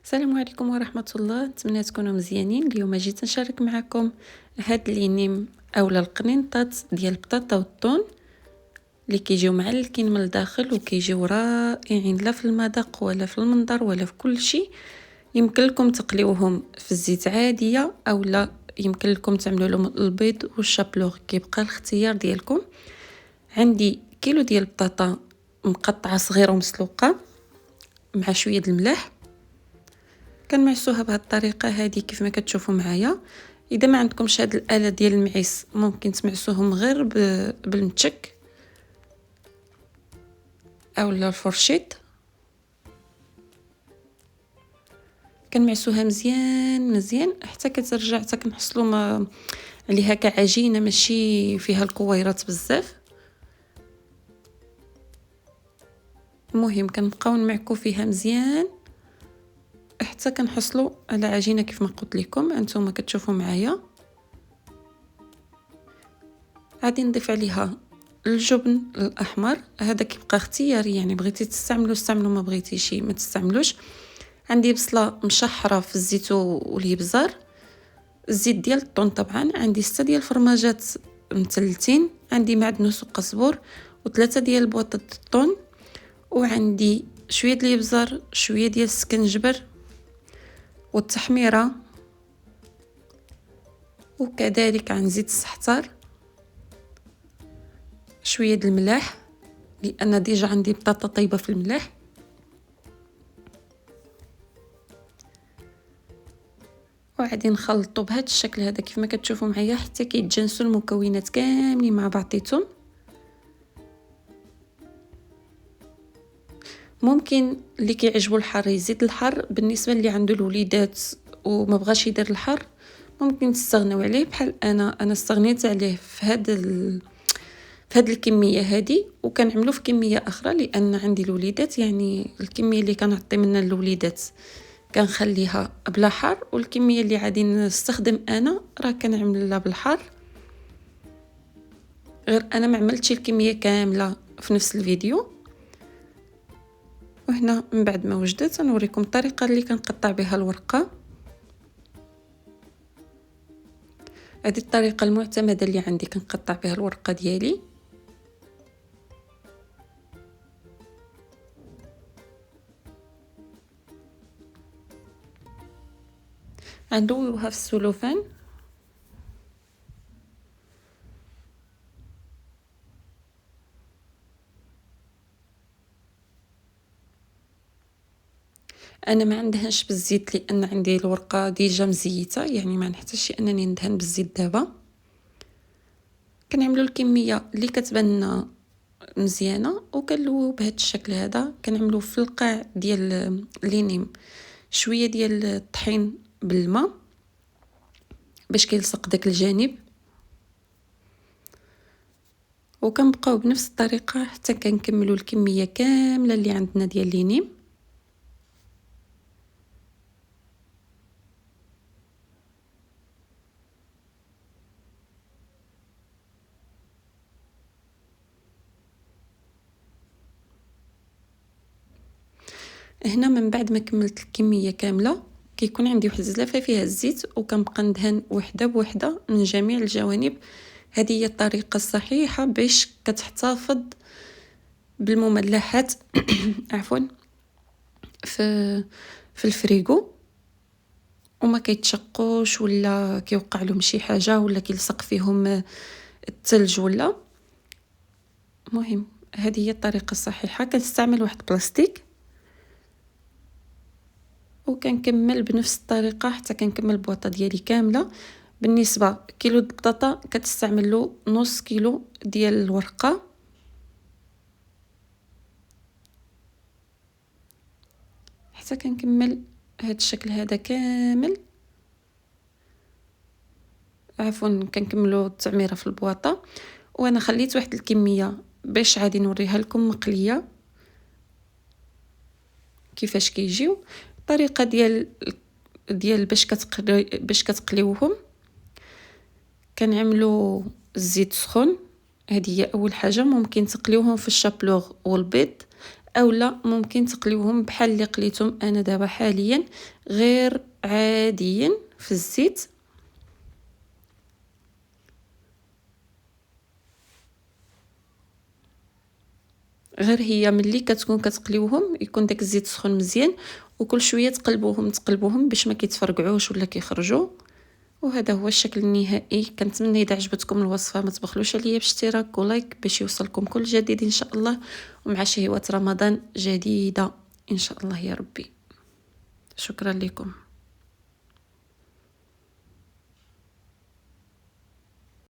السلام عليكم ورحمة الله، نتمنى تكونوا مزيانين. اليوم جيت نشارك معكم هاد لينيم اولا القنينطات ديال البطاطا والطون اللي كيجيو معلكين من الداخل وكيجيو رائعين، لا في المذاق ولا في المنظر ولا في كل شيء. يمكن لكم تقليوهم في الزيت عادية اولا يمكن لكم تعملوا لهم البيض والشابلوغ، كيبقى الاختيار ديالكم. عندي كيلو ديال البطاطا مقطعه صغيره ومسلوقه مع شويه الملح، كنمعسوها بهذه الطريقه هذه كيف ما كتشوفوا معايا. اذا ما عندكمش هذه الاله ديال المعيس ممكن تمعسوهم غير بالمتشك اولا الفرشيط. كنمعسوها مزيان مزيان حتى كترجع، حتى كنحصلوا ما عليها كعجينه ماشي فيها الكويرات بزاف. المهم كنبقاو نمعكو فيها مزيان حتى كنحصلوا على عجينه كيف ما قلت لكم انتم كتشوفوا معايا. غادي نضيف عليها الجبن الاحمر، هذا كيبقى اختياري، يعني بغيتي تستعملوا استعملوا، ما بغيتيش ما تستعملوش. عندي بصله مشحره في الزيت والابزار، الزيت ديال الطون طبعا. عندي 6 ديال الفرماجات مثلثين، عندي معدنوس وقزبور و3 ديال البواطه الطون، وعندي شويه ديال الابزار، شويه ديال السكنجبر والتحميره، وكذلك عن زيت الزعتر، شويه د الملح لان ديجا عندي بطاطا طيبه في الملح. وغادي نخلطو بهذا الشكل هذا كيف ما كتشوفوا معايا حتى كيتجانسوا المكونات كاملين مع بعضيتهم. ممكن اللي كيعجبو الحر يزيد الحر، بالنسبه اللي عنده الوليدات وما بغاش يدير الحر ممكن تستغنوا عليه، بحال انا استغنيت عليه في هاد الكميه هذه، وكنعملو في كميه اخرى لان عندي الوليدات، يعني الكميه اللي كنعطي منها للوليدات كنخليها بلا حار، والكميه اللي غادي نستخدم انا راه كنعملها بالحار. غير انا ما عملتش الكميه كامله في نفس الفيديو. وهنا من بعد ما وجدت نوريكم الطريقه اللي كنقطع بها الورقه. هذه الطريقه المعتمده اللي عندي كنقطع بها الورقه ديالي. غندويوها في السلوفان. انا ما عندهاش بالزيت لان عندي الورقه ديجا مزيته، يعني ما نحتاجش انني ندهن بالزيت دابا. كنعملوا الكميه اللي كتبان لنا مزيانه وكنلويو بهذا الشكل هذا. كنعملوا في القاع ديال اللينيم شويه ديال الطحين بالماء باش كيلصق داك الجانب، وكنبقاو بنفس الطريقه حتى كنكملوا الكميه كامله اللي عندنا ديال اللينيم. هنا من بعد ما كملت الكميه كامله كيكون عندي واحد الزلافه فيها الزيت، وكنبقى ندهن وحده بوحده من جميع الجوانب. هذه هي الطريقه الصحيحه باش كتحتفظ بالمملحات عفوا في الفريغو، وما كيتشقوش ولا كيوقع لهم شي حاجه ولا كيلصق فيهم الثلج ولا. مهم هذه هي الطريقه الصحيحه. كنستعمل واحد بلاستيك وكنكمل بنفس الطريقه حتى كنكمل البواطه ديالي كامله. بالنسبه كيلو البطاطا كتستعمل له نص كيلو ديال الورقه. حتى كنكمل هذا الشكل هذا كامل، عفوا كنكملوا التعميره في البواطه. وانا خليت واحد الكميه باش غادي نوريها لكم مقليه كيفاش كيجيو. الطريقه ديال باش كتقليوهم، كنعملوا الزيت سخون. هذه هي اول حاجه. ممكن تقليوهم في الشابلوغ والبيض او لا ممكن تقليوهم بحال اللي قليتهم انا دابا حاليا، غير عاديين في الزيت. غير هي ملي كتكون كتقليوهم يكون داك الزيت سخون مزيان، وكل شويه تقلبوهم باش ما كيتفرقعوش ولا كيخرجوا. وهذا هو الشكل النهائي. كنتمنى اذا عجبتكم الوصفه ما تبخلوش عليا باشتراك ولايك باش يوصلكم كل جديد ان شاء الله، ومع شهوات رمضان جديده ان شاء الله يا ربي. شكرا لكم.